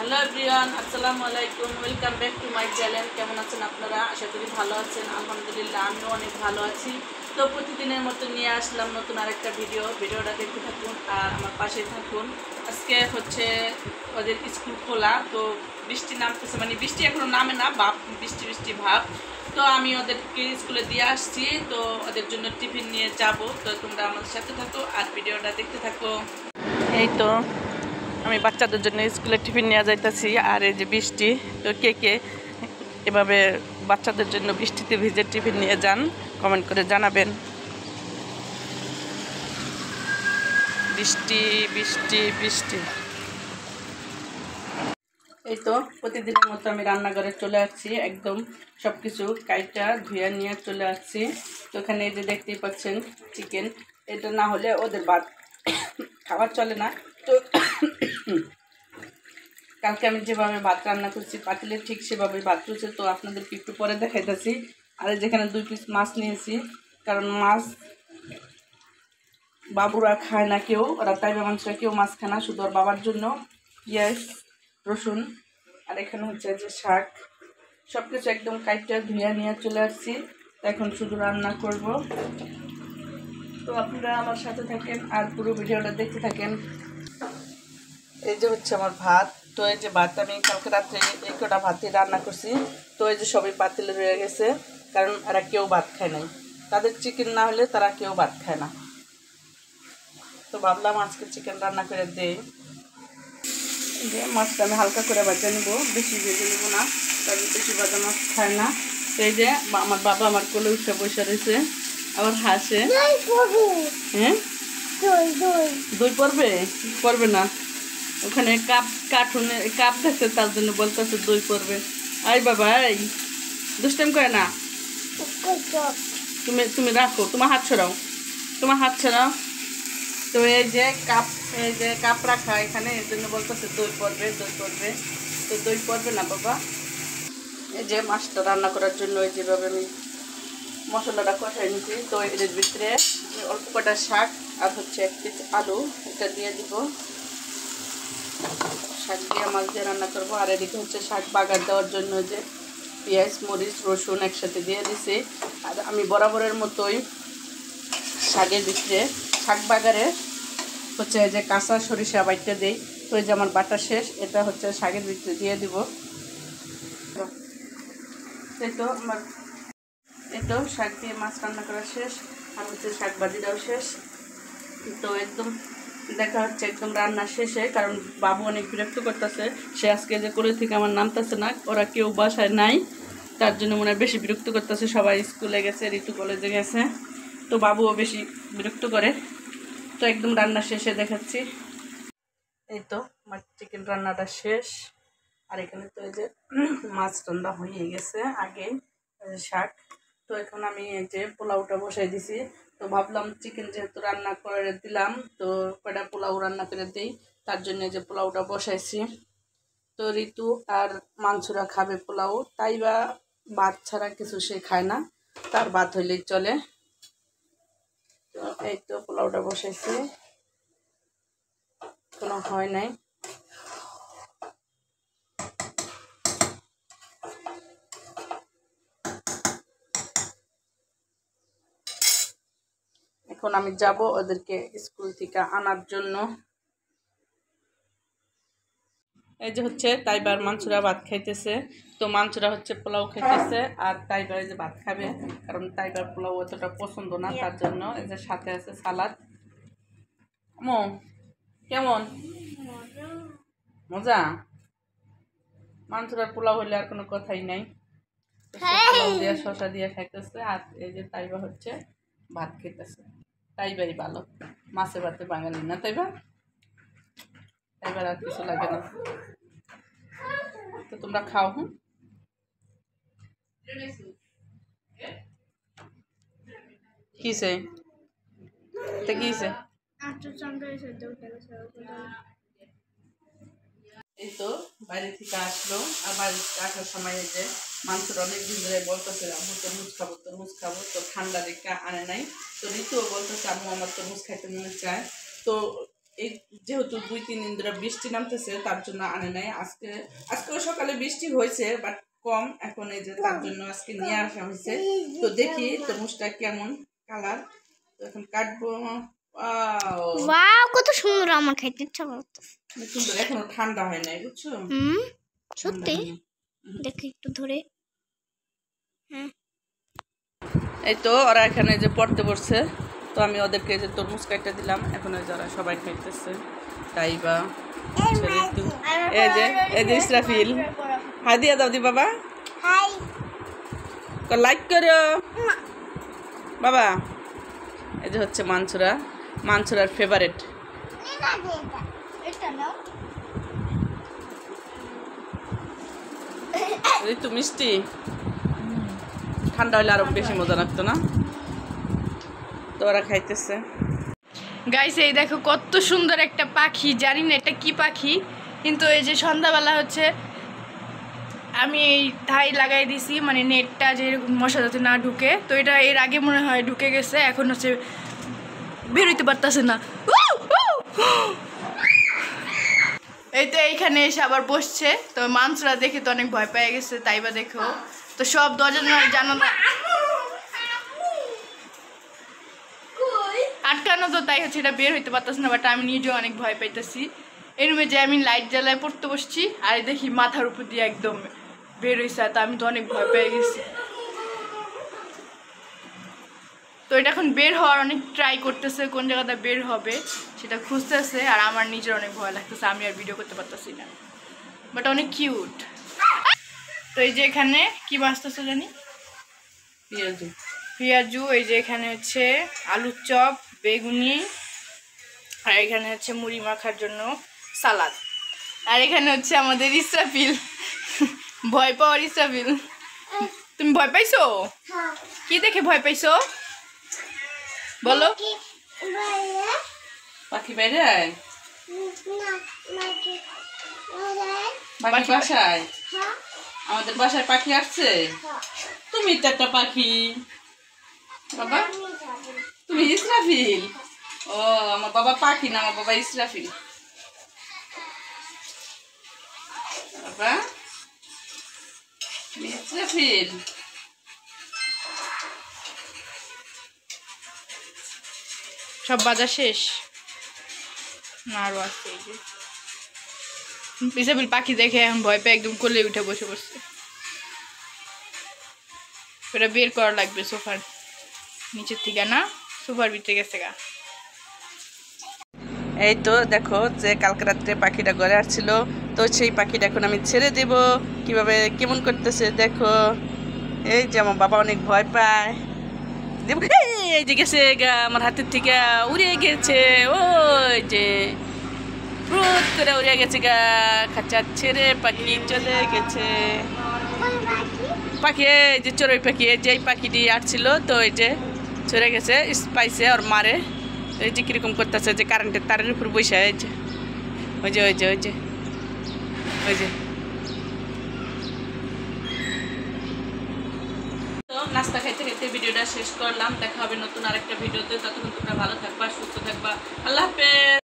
Hello everyone, আসসালামু আলাইকুম। Welcome back to my channel. কেমন আছেন আপনারা? আশা করি ভালো আছেন। আলহামদুলিল্লাহ আমিও অনেক ভালো আছি। তো প্রতিদিনের মতো নিয়ে আসলাম নতুন আরেকটা ভিডিওটা দেখতে থাকুন আর আমার পাশে থাকুন। আজকে হচ্ছে ওদের স্কুল খোলা, তো বৃষ্টি নামতেছে, মানে বৃষ্টি এখনো নামে না, বৃষ্টি বৃষ্টি ভাব। তো আমি ওদেরকে স্কুলে দিয়ে আসছি, তো ওদের জন্য টিফিন নিয়ে যাব। তো তোমরা আমার সাথে থাকো আর ভিডিওটা দেখতে থাকো। এই তো আমি বাচ্চাদের জন্য স্কুলে টিফিন নিয়ে যাইতেছি, আর এই যে বৃষ্টি। তো কে কে এভাবে বাচ্চাদের জন্য বৃষ্টিতে ভিজে টিফিন নিয়ে যান, কমেন্ট করে জানাবেন। বৃষ্টি বৃষ্টি বৃষ্টি। এই তো প্রতিদিনের মতো আমি রান্নাঘরে চলে আসছি, একদম সব কিছু কাইটা ধুয়ে নিয়ে চলে আসছি। তো এখানে এই যে দেখতেই পাচ্ছেন চিকেন, এটা না হলে ওদের ভাত খাবার চলে না। তো কালকে আমি যেভাবে ভাত রান্না করছি পাতিলে ঠিক সেভাবে ভাত করছে, তো আপনাদেরকে একটু পরে দেখাইতেছি। আর যেখানে 2 পিস মাছ নিয়েছি, কারণ মাছ বাবুরা খায় না, কেউ ওরা তাইবা মানুষরা কেউ মাছ খায় না, শুধু ওর বাবার জন্য পেঁয়াজ রসুন। আর এখানে হচ্ছে যে শাক, সব কিছু একদম কাইটা ধুয়ে নিয়ে চলে আসছি। এখন শুধু রান্না করব। তো আপনারা আমার সাথে থাকেন আর পুরো ভিডিওটা দেখতে থাকেন। এই যে হচ্ছে আমার ভাত। তো এই যে ভাত আমি কালকে রাত্রে এই কটা ভাতই রান্না করছি। তো এই যে সবই পাতিলে রয়ে গেছে, কারণ এরা কেউ ভাত খায় নাই। তাদের চিকেন না হলে তারা কেউ ভাত খায় না। তো ভাবলাম আজকে চিকেন রান্না করে দেই। যে মাছটা আমি হালকা করে ভাজা নেবো, বেশি ভেজে নেবো না, কারণ বেশি ভাজা মাছ খায় না। তো এই যে আমার বাবা আমার কোলে উঠে বসে রয়েছে, আবার হাসে। হ্যাঁ, দই পড়বে? পড়বে না, ওখানে কার্টুনে কাপ দেখছে, তার জন্য বলতেছে দই পড়বে। আই বাবা, এই দুষ্টাইম করে না। তুমি তুমি রাখো, তোমার হাত ছড়াও, তোমার হাত ছড়াও। তো এই যে কাপ রাখা এখানে, এর জন্য বলতেছে দই পড়বে দই পড়বে। তো দই পড়বে না বাবা। এই যে মাছটা রান্না করার জন্য ওই যেভাবে আমি মশলাটা কষাই নিচ্ছি। তো এর ভিতরে অল্প কটা শাক আর হচ্ছে 1 পিস আলু এটা দিয়ে দিব। শাক দিয়ে মাছ দিয়ে রান্না করবো। আর এদিকে হচ্ছে শাক বাগার দেওয়ার জন্য যে পেঁয়াজ মরিচ রসুন একসাথে দিয়ে দিছি। আর আমি বরাবরের মতোই শাকের ভিতরে শাক বাগারে হচ্ছে যে কাঁচা সরিষা বাইটটা দিই। তো এই যে আমার বাটা শেষ, এটা হচ্ছে শাকের ভিতরে দিয়ে দিব। এই তো শাক দিয়ে মাছ রান্না করা শেষ, আর হচ্ছে শাক ভাজিটাও শেষ। তো একদম দেখা হচ্ছে একদম রান্না শেষে, কারণ বাবু অনেক বিরক্ত করতেছে। সে আজকে যে কোলে থেকে আমার নামতেছে না, ওরা কেউ বাসায় নাই, তার জন্য মনে হয় বেশি বিরক্ত করতেছে। সবাই স্কুলে গেছে, ঋতু কলেজে গেছে, তো বাবুও বেশি বিরক্ত করে। তো একদম রান্না শেষে দেখাচ্ছি। এই তো আমার চিকেন রান্নাটা শেষ। আর এখানে তো এই যে মাছ রান্না হয়ে গেছে আগে, শাক। তো এখন আমি এই যে পোলাওটা বসাই দিছি। তো ভাবলাম চিকেন যেহেতু রান্না করে দিলাম, তো কয়টা পোলাও রান্না করে দিই, তার জন্য যে পোলাওটা বসাইছি। তো ঋতু আর মাংসরা খাবে পোলাও, তাই বা ভাত ছাড়া কিছু সে খায় না, তার ভাত হইলেই চলে। তো এই তো পোলাওটা বসাইছি, কোনো হয় নাই। এখন আমি যাব ওদেরকে স্কুল থেকে আনার জন্য। এই যে হচ্ছে তাইবার মানসুরা ভাত খাইতেছে। তো মানসুরা হচ্ছে পোলাও খাইতেছে, আর তাইবার এই যে ভাত খাবে, কারণ তাইবার পোলাও অতটা পছন্দ না, তার জন্য এই যে সাথে আছে সালাদ। কেমন মজা? মানসুরার পোলাও হইলে আর কোনো কথাই নাই। পোলাও দিয়ে শসা দিয়ে খাইতেছে, আর এই যে তাইবা হচ্ছে ভাত খাইতেছে। তাইবারই ভালো, মাছে ভাতে বাঙালি না তাইবা, তাইবার আর কিছু লাগে না। তো তোমরা খাও। কিসে তো কিসে? এই তো বাইরে থেকে আসলো, আর বাইরে থেকে আসার সময় এই যে মাংসটা অনেকদিন ধরে বলতেছে আম্মু তরমুজ খাবো তরমুজ খাবো, তো ঠান্ডা দেখে আনে নাই। তো ঋতুও বলতেছে আম্মু আমার তরমুজ খাইতে মনে চায়। তো এই যেহেতু 2-3 দিন ধরে বৃষ্টি নামতেছে তার জন্য আনে নাই। আজকেও সকালে বৃষ্টি হয়েছে বাট কম, এখন এই যে তার জন্য আজকে নিয়ে আসা হয়েছে। তো দেখি তরমুজটা কেমন কালার, তো এখন কাটবো। ওয়াও কত সুন্দর, আমার খাইতে ইচ্ছা করছে। সুন্দর, এখনো ঠান্ডা হয় নাই বুঝছো। সত্যি দেখি একটু ধরে। হ্যাঁ এই তো ওরা এখানে যে পড়তে বসছে, তো আমি ওদেরকে যে তরমুজ কাটতে দিলাম, এখন যারা সবাই খাইতেছে। তাইবা এই যে ইসরাফিল, হাই দিয়া দাও দি বাবা, হাই লাইক করো বাবা। এই যে হচ্ছে মানসুরার ফেভারিট। একটু মিষ্টি, ঠান্ডা হলে আরো বেশি মজা লাগতো না। তো ওরা খাইতেছে। গাইস এই দেখো কত সুন্দর একটা পাখি, জানি না এটা কি পাখি, কিন্তু এই যে সন্ধ্যাবেলা হচ্ছে আমি এই ধাই লাগাই দিছি, মানে নেটটা যে মশা যাতে না ঢুকে। তো এটা এর আগে মনে হয় ঢুকে গেছে, এখন হচ্ছে বেরোইতে পারতেছে না। এই তো এইখানে এসে আবার বসছে। তো মানুষরা দেখে তো অনেক ভয় পেয়ে গেছে, তাইবা দেখো তো সব দরজা জানালা আটকানো, তো তাই হচ্ছে এটা বের হইতে পারতেছে না। বাট আমি নিজেও অনেক ভয় পাইতেছি। এই রুমে যে আমি লাইট জ্বালায় পড়তে বসছি, আর দেখি মাথার উপর দিয়ে একদম বের হয়েছে, তো আমি তো অনেক ভয় পেয়ে গেছি। তো এটা এখন বের হওয়ার অনেক ট্রাই করতেছে, কোন জায়গাটা বের হবে সেটা খুঁজতেছে, আর আমার নিজের অনেক ভয় লাগতেছে, আমি আর ভিডিও করতে পারতেছি না। বাট অনেক কিউট। তো এই যে এখানে কি বাঁচতেছে জানি, পেঁয়াজু। এই যে এখানে হচ্ছে আলুর চপ, বেগুনি, আর এখানে হচ্ছে মুড়ি মাখার জন্য সালাদ। আর এখানে হচ্ছে আমাদের ইসরাফিল, ভয় পাওয়ার ইসরাফিল। তুমি ভয় পাইছো? কি দেখে ভয় পাইছো বলো? পাখি বাইরে বাসায়, আমাদের বাসায় পাখি আসছে। তুমি তো একটা পাখি বাবা, তুমি ইসরাফিল। ও আমার বাবা পাখি না, আমার বাবা ইসরাফিল। বাবা ইসরাফিল। সব বাজার শেষ না, আরো আছে। এই যে ইসরাফিল পাখি দেখে এখন ভয় পেয়ে একদম কোলে উঠে বসে বসছে। ওটা বের করা লাগবে সোফার নিচের থেকে, না সোফার ভিতরে গেছে গা। এই তো দেখো যে কালকে রাত্রে পাখিটা ঘরে আসছিল, তো সেই পাখিটা এখন আমি ছেড়ে দেব। কিভাবে কেমন করতেছে দেখো। এই যে আমার বাবা অনেক ভয় পায়। দেব, এই যে গেছে গা, আমার হাতের থেকে উড়ে গেছে। ওই যে প্রুত করে উড়ে গেছে গা, খাঁচা ছেড়ে পাখি চলে গেছে। পাখি এই যে চড়ুই পাখি, এই যে এই পাখিটি আসছিল, তো এই যে চলে গেছে স্পাইসে আর মারে। এই যে কিরকম করতেছে, যে কারেন্টের তারের উপর বসে, এই যে ওই যে ওই যে ওই যে ওই যে। তো নাস্তা খাইতে খাইতে ভিডিওটা শেষ করলাম। দেখা হবে নতুন আরেকটা ভিডিওতে। ততক্ষণ তোমরা ভালো থাকবা, সুস্থ থাকবা। আল্লাহ হাফেজ।